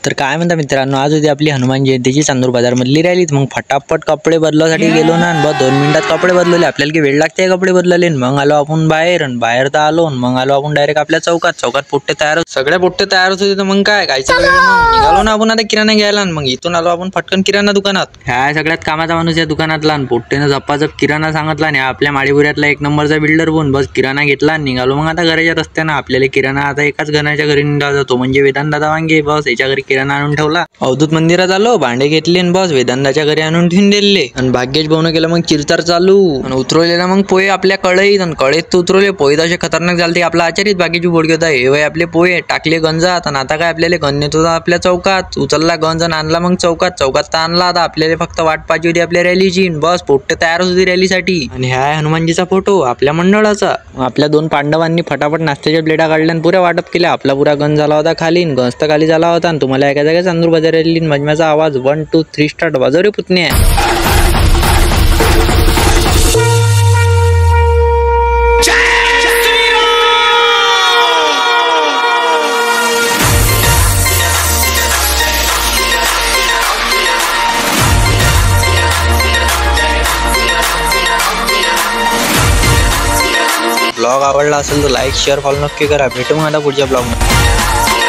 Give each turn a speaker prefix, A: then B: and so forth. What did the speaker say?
A: तर काय म्हणता मित्रांनो, आज होती आपली हनुमान जयंतीची चांदूर बाजारमधली रॅली. मग फटाफट कपडे बदलासाठी गेलो ना, बस 2 मिनिटात कपडे बदलले. आपल्याला की वेळ लागते कपडे बदलले. मग आलो आपण बाहेर, आणि बाहेर तर आलो. मग आलो आपण डायरेक्ट आपल्या चौकात पोट्टे तयार होते. सगळे पोट्टे तयार होते. तर मग काय मग निघालो ना आपण आता किराणा घ्यायला. मग इथून आलो आपण फटकन किराणा दुकानात. ह्या सगळ्यात कामाचा माणूस या दुकानातला. पोट्टेनं झप्पाझप किराणा सांगितला आणि आपल्या माळीपुऱ्यातला 1 नंबरचा बिल्डर बनून बस किराणा घेतला आणि निघालो. मग आता घराच्या रस्त्यानं आपल्याला किराणा आता एकाच घराच्या घरी निघाला जातो, म्हणजे वेदांत दादा वांगे. बस याच्या घरी किराणा आणून ठेवला. अवधूत मंदिरात आलो, भांडे घेतले आणि बस वेदांताच्या घरी आणून ठेवून दिले. आणि भाग्येश भाऊन केलं मग चिरचार चालू. आणि उतरवलेला मग पोहे आपल्या कढईत. आणि कढईत उतरवले पोहे असे खतरनाक झालते. आपला आचारीत बाकीची बोडके होता. हे वय आपले पोहे टाकले गंजात. आणि आता काय आपल्याला गंज येत होता आपल्या चौकात. उचलला गंज आणि आणला मग चौकात तर आणला. आता आपल्याला फक्त वाट पाहिजे होती आपल्या रॅलीची. बस पोट्टे तयार होती रॅलीसाठी. आणि ह्या हनुमानजीचा फोटो आपल्या मंडळाचा. आपल्या 2 पांडवांनी फटाफट नाश्त्याच्या प्लेटा काढल्या आणि पुऱ्या वाटप केल्या. आपला पुरा गंज झाला होता खाली, गंज तर खाली झाला होता. आणि तुम्हाला एका जागा चांदूर बाजार रॅली मजम्याचा आवाज 1 2 3 स्टार्ट वाजव रे पुतण्या. ब्लॉग आवडला असेल तर लाईक शेअर फॉलो नक्की करा. भेटू मग आता पुढच्या ब्लॉग मध्ये.